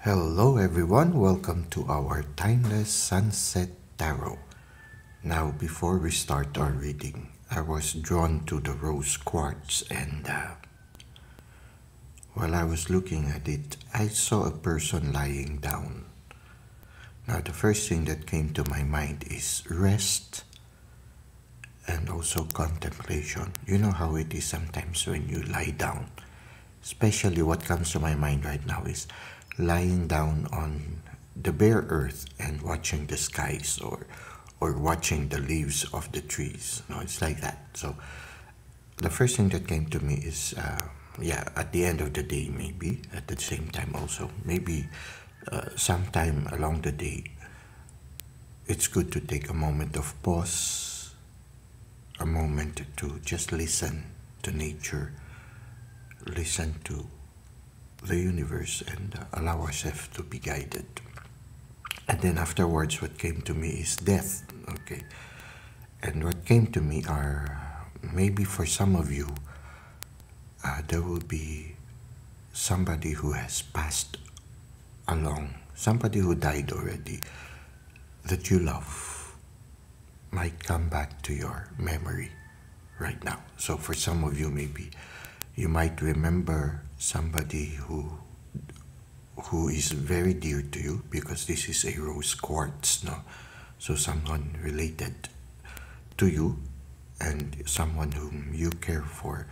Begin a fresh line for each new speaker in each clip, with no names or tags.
Hello everyone, welcome to our Timeless Sunset Tarot. Now before we start our reading, I was drawn to the rose quartz and while I was looking at it, I saw a person lying down. Now the first thing that came to my mind is rest and also contemplation. You know how it is sometimes when you lie down. Especially what comes to my mind right now is lying down on the bare earth and watching the skies or watching the leaves of the trees. No, it's like that. So the first thing that came to me is at the end of the day, maybe at the same time also, maybe sometime along the day, it's good to take a moment of pause, a moment to just listen to nature, listen to the universe and allow ourselves to be guided. And then afterwards, what came to me is death. Okay, and what came to me are maybe for some of you there will be somebody who has passed along, somebody who died already that you love might come back to your memory right now. So for some of you, maybe you might remember somebody who is very dear to you, because this is a rose quartz, no? So someone related to you and someone whom you care for.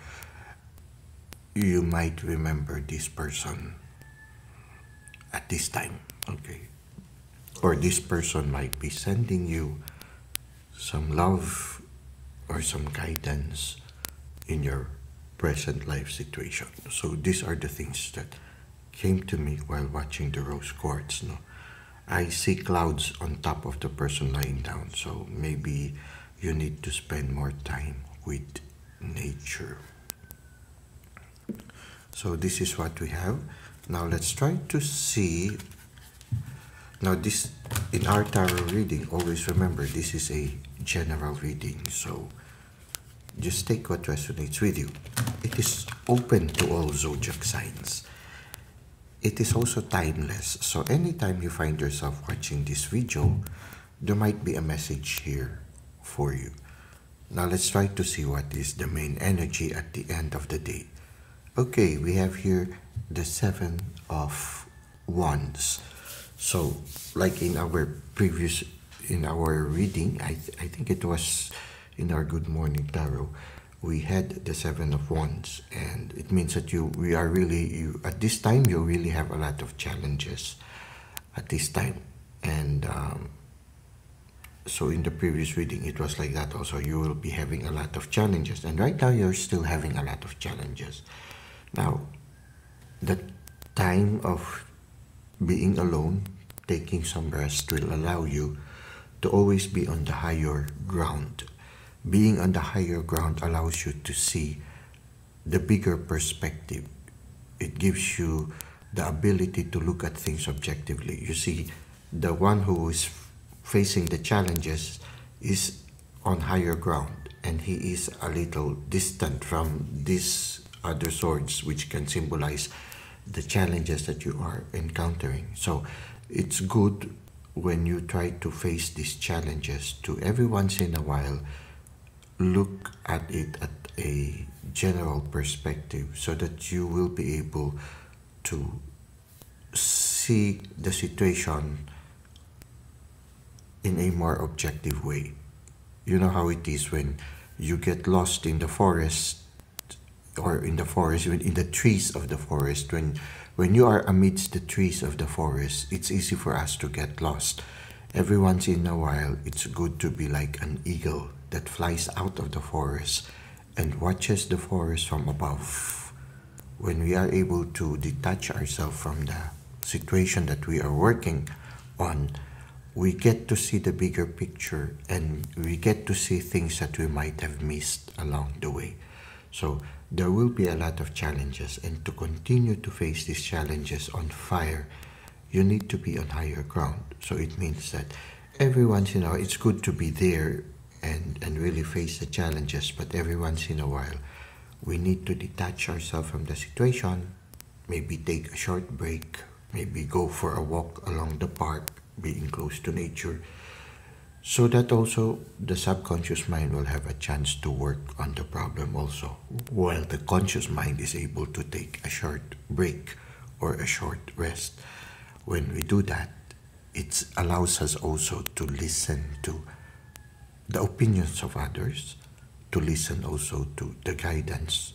You might remember this person at this time, okay? Or this person might be sending you some love or some guidance in your present life situation. So these are the things that came to me while watching the rose quartz. No, I see clouds on top of the person lying down, so maybe you need to spend more time with nature. So this is what we have. Now let's try to see. Now this, in our tarot reading, always remember this is a general reading, so just take what resonates with you. It is open to all zodiac signs. It is also timeless, so anytime you find yourself watching this video, there might be a message here for you. Now let's try to see what is the main energy at the end of the day. Okay, we have here the Seven of Wands. So like in our reading, I think it was in our Good Morning Tarot, we had the Seven of Wands, and it means that at this time you really have a lot of challenges at this time. And so in the previous reading it was like that also. You will be having a lot of challenges, and right now you're still having a lot of challenges. Now the time of being alone, taking some rest, will allow you to always be on the higher ground. Being on the higher ground allows you to see the bigger perspective. It gives you the ability to look at things objectively. You see, the one who is facing the challenges is on higher ground, and he is a little distant from these other swords, which can symbolize the challenges that you are encountering. So it's good when you try to face these challenges to every once in a while look at it at a general perspective, so that you will be able to see the situation in a more objective way. You know how it is when you get lost in the forest, or in the forest, in the trees of the forest. When you are amidst the trees of the forest, it's easy for us to get lost. Every once in a while, it's good to be like an eagle that flies out of the forest and watches the forest from above. When we are able to detach ourselves from the situation that we are working on, we get to see the bigger picture, and we get to see things that we might have missed along the way. So there will be a lot of challenges, and to continue to face these challenges on fire, you need to be on higher ground. So it means that every once in a while, it's good to be there and really face the challenges, but every once in a while, we need to detach ourselves from the situation, maybe take a short break, maybe go for a walk along the park, being close to nature, so that also the subconscious mind will have a chance to work on the problem also, while the conscious mind is able to take a short break or a short rest. When we do that, it allows us also to listen to the opinions of others, to listen also to the guidance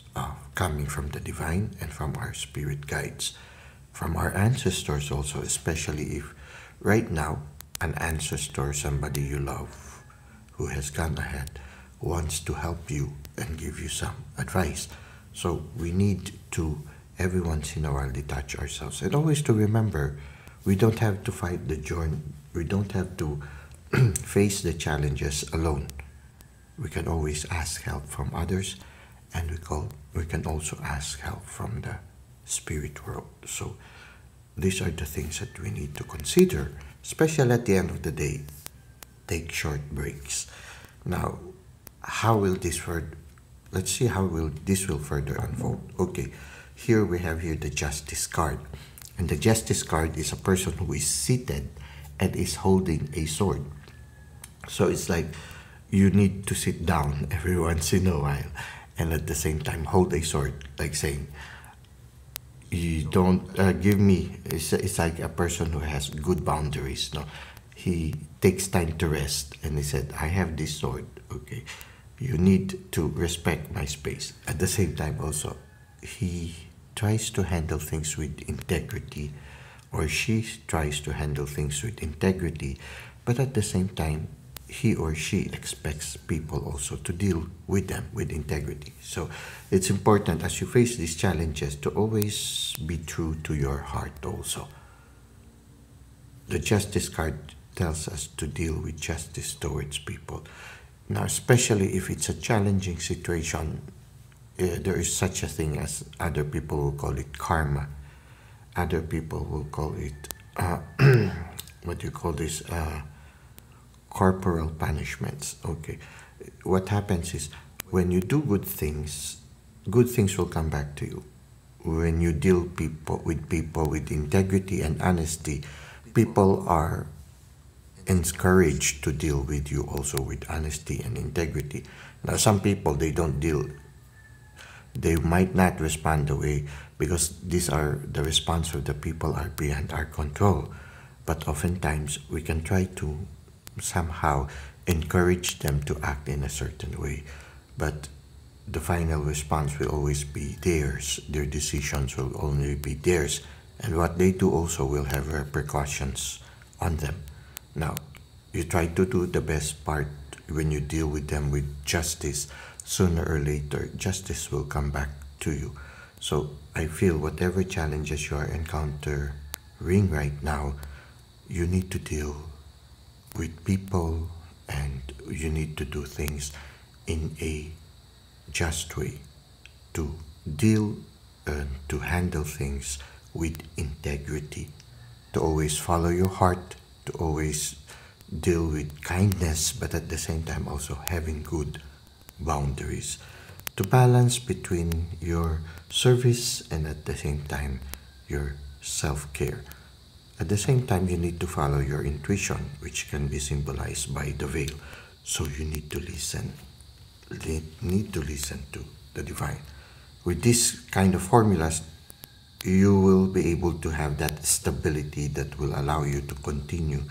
coming from the divine and from our spirit guides, from our ancestors also, especially if right now an ancestor, somebody you love who has gone ahead, wants to help you and give you some advice. So we need to every once in a while detach ourselves, and always to remember we don't have to fight the journey, we don't have to face the challenges alone. We can always ask help from others, and we can also ask help from the spirit world. So these are the things that we need to consider, especially at the end of the day. Take short breaks. Now, how will this further? Let's see how this will further unfold. Okay, here we have the Justice card, and the Justice card is a person who is seated and is holding a sword. So it's like you need to sit down every once in a while, and at the same time hold a sword, like saying, you don't give me. It's like a person who has good boundaries. No, he takes time to rest, and he said, I have this sword. Okay, you need to respect my space. At the same time also, he tries to handle things with integrity, or she tries to handle things with integrity, but at the same time he or she expects people also to deal with them with integrity. So it's important as you face these challenges to always be true to your heart also. The Justice card tells us to deal with justice towards people. Now, especially if it's a challenging situation, there is such a thing as, other people will call it karma. Other people will call it, what do you call this? Corporal punishments. Okay, what happens is when you do good things will come back to you. When you deal people with integrity and honesty, people are encouraged to deal with you also with honesty and integrity. Now, some people, they don't deal, they might not respond the way, because these are the response of the people are beyond our control. But oftentimes we can try to somehow encourage them to act in a certain way, but the final response will always be theirs. Their decisions will only be theirs, and what they do also will have repercussions on them. Now, you try to do the best part. When you deal with them with justice, sooner or later justice will come back to you. So I feel whatever challenges you are encountering right now, you need to deal with people, and you need to do things in a just way, to deal and to handle things with integrity, to always follow your heart, to always deal with kindness, but at the same time also having good boundaries, to balance between your service and at the same time your self-care. At the same time, you need to follow your intuition, which can be symbolized by the veil. So you need to listen. Need to listen to the divine. With this kind of formulas, you will be able to have that stability that will allow you to continue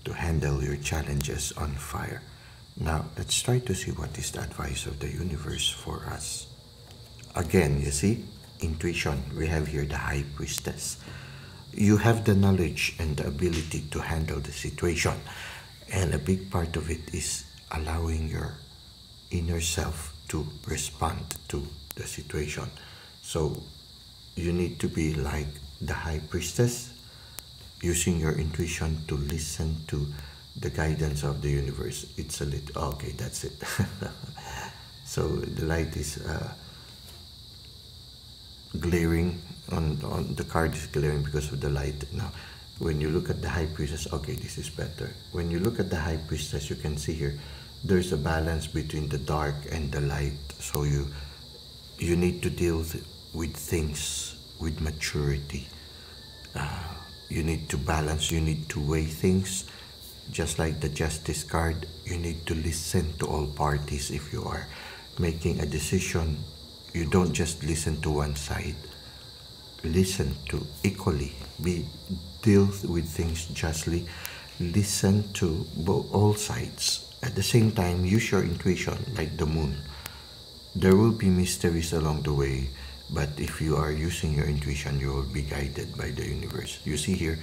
to handle your challenges on fire. Now, let's try to see what is the advice of the universe for us. Again, you see, intuition. We have here the High Priestess. You have the knowledge and the ability to handle the situation, and a big part of it is allowing your inner self to respond to the situation. So you need to be like the High Priestess, using your intuition to listen to the guidance of the universe. It's a little, okay, that's it. So the light is glaring on the card, is glaring because of the light. Now, when you look at the High Priestess, okay, this is better. When you look at the High Priestess, you can see here, there's a balance between the dark and the light. So you need to deal with things with maturity. You need to balance, you need to weigh things. Just like the justice card, you need to listen to all parties. If you are making a decision, you don't just listen to one side. Listen to equally. Deal with things justly. Listen to all sides. At the same time, use your intuition like the moon. There will be mysteries along the way, but if you are using your intuition, you will be guided by the universe. You see here,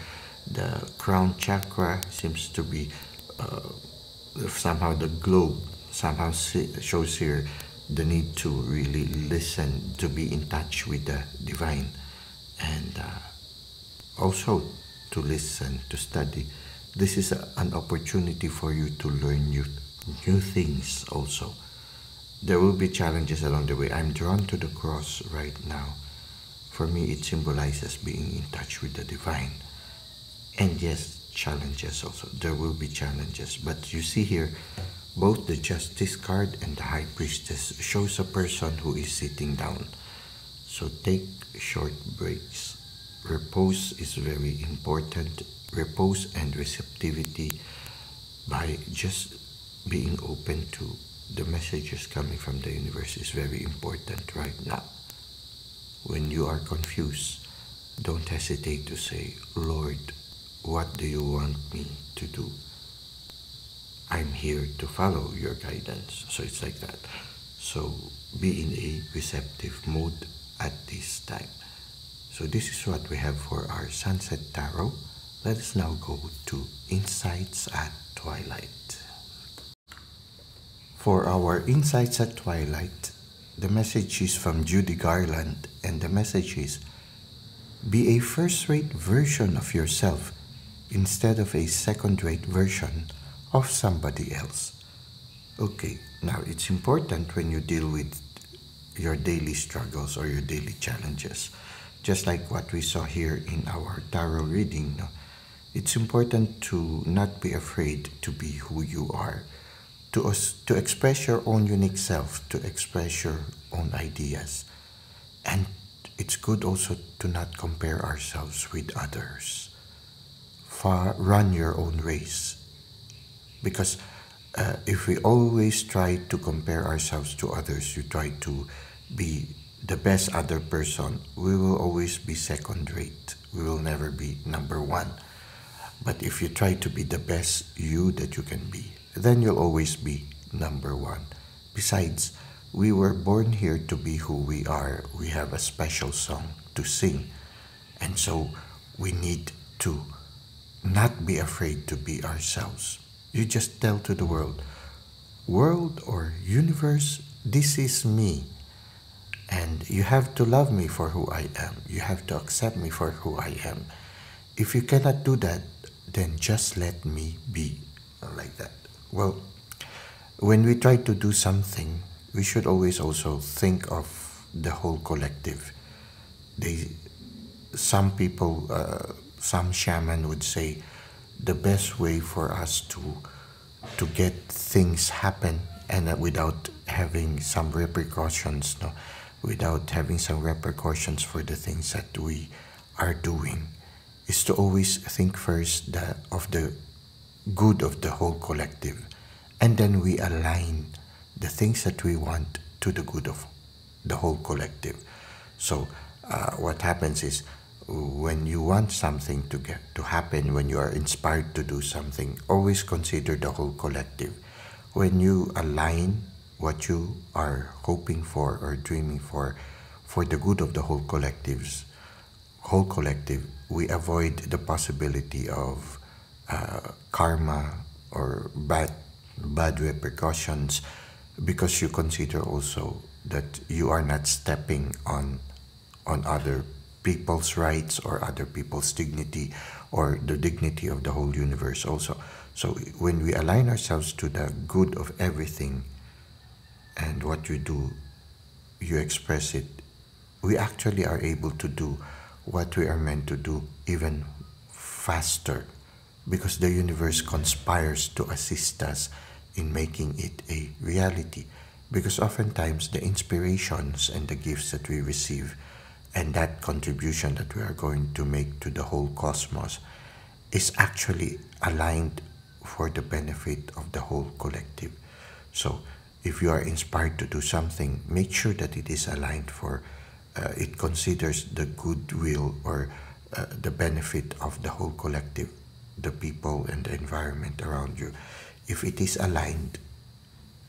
the crown chakra seems to be somehow the globe somehow shows here the need to really listen, to be in touch with the divine, and also to listen, to study. This is an opportunity for you to learn new things also. There will be challenges along the way. I'm drawn to the cross right now. For me, it symbolizes being in touch with the divine. And yes, challenges also. There will be challenges. But you see here, both the Justice card and the High Priestess shows a person who is sitting down. So take short breaks. Repose is very important. Repose and receptivity by just being open to the messages coming from the universe is very important right now. When you are confused, don't hesitate to say, Lord, what do you want me to do? I'm here to follow your guidance. So it's like that. So be in a receptive mode at this time. So this is what we have for our Sunset Tarot. Let us now go to Insights at Twilight. For our Insights at Twilight, the message is from Judy Garland, and the message is, be a first-rate version of yourself instead of a second-rate version of somebody else. Okay, now it's important when you deal with your daily struggles or your daily challenges, just like what we saw here in our tarot reading. No? It's important to not be afraid to be who you are, to express your own unique self, to express your own ideas. And it's good also to not compare ourselves with others. Run your own race. Because if we always try to compare ourselves to others, you try to be the best other person, we will always be second rate. We will never be number one. But if you try to be the best you that you can be, then you'll always be number one. Besides, we were born here to be who we are. We have a special song to sing. And so we need to not be afraid to be ourselves. You just tell to the world or universe, this is me. And you have to love me for who I am. You have to accept me for who I am. If you cannot do that, then just let me be, like that. Well, when we try to do something, we should always also think of the whole collective. Some people, some shaman would say, the best way for us to get things happen and without having some repercussions, no, without having some repercussions for the things that we are doing, is to always think first of the good of the whole collective, and then we align the things that we want to the good of the whole collective. So what happens is, when you want something to happen, when you are inspired to do something, always consider the whole collective. When you align what you are hoping for or dreaming for the good of the whole collective, we avoid the possibility of karma or bad repercussions, because you consider also that you are not stepping on other people's rights or other people's dignity or the dignity of the whole universe also. So when we align ourselves to the good of everything, and what you do, you express it, we actually are able to do what we are meant to do even faster, because the universe conspires to assist us in making it a reality. Because oftentimes the inspirations and the gifts that we receive and that contribution that we are going to make to the whole cosmos is actually aligned for the benefit of the whole collective. So if you are inspired to do something, make sure that it is aligned for, it considers the goodwill or the benefit of the whole collective, the people and the environment around you. If it is aligned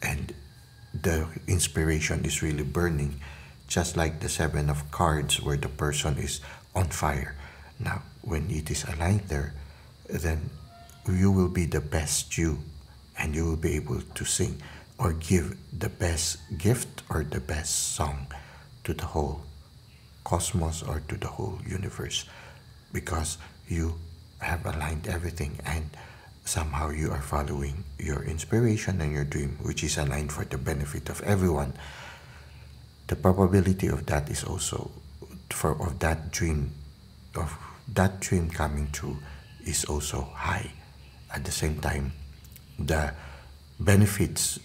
and the inspiration is really burning, just like the Seven of Cards where the person is on fire. Now, when it is aligned there, then you will be the best you, and you will be able to sing or give the best gift or the best song to the whole cosmos or to the whole universe, because you have aligned everything and somehow you are following your inspiration and your dream, which is aligned for the benefit of everyone. The probability of that is also of that dream coming true is also high. At the same time, the benefits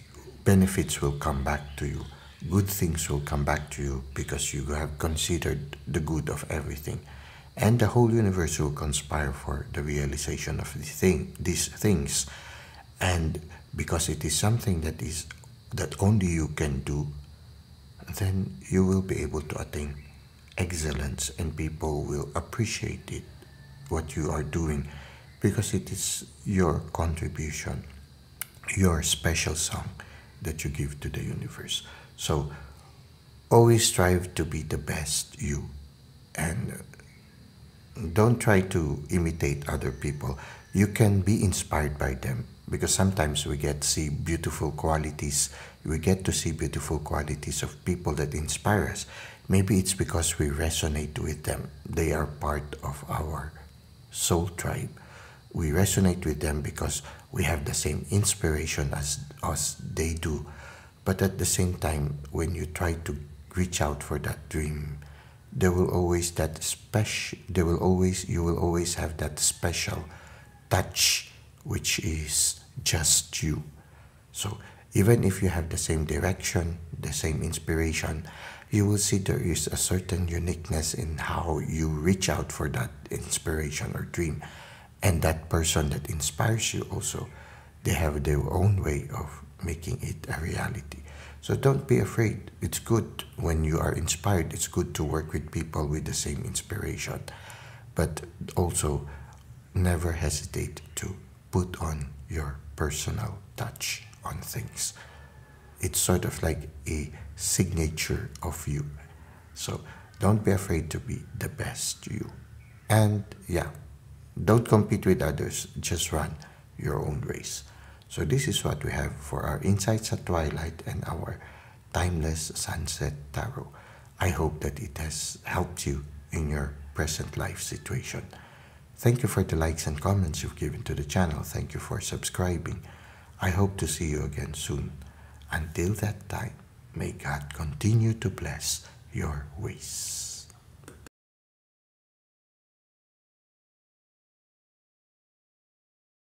will come back to you. Good things will come back to you because you have considered the good of everything. And the whole universe will conspire for the realization of these things. And because it is something that only you can do, then you will be able to attain excellence, and people will appreciate it, what you are doing, because it is your contribution, your special song that you give to the universe. So always strive to be the best you, and don't try to imitate other people. You can be inspired by them, because sometimes we get to see beautiful qualities of people that inspire us. Maybe it's because we resonate with them. They are part of our soul tribe. We resonate with them because we have the same inspiration as they do. But at the same time, when you try to reach out for that dream, you will always have that special touch, which is just you. So even if you have the same direction, the same inspiration, you will see there is a certain uniqueness in how you reach out for that inspiration or dream. And that person that inspires you also, they have their own way of making it a reality. So don't be afraid. It's good when you are inspired. It's good to work with people with the same inspiration. But also, never hesitate to put on your personal touch on things. It's sort of like a signature of you. So don't be afraid to be the best you. And yeah, don't compete with others. Just run your own race. So this is what we have for our Insights at Twilight and our Timeless Sunset Tarot. I hope that it has helped you in your present life situation. Thank you for the likes and comments you've given to the channel. Thank you for subscribing. I hope to see you again soon. Until that time, may God continue to bless your ways.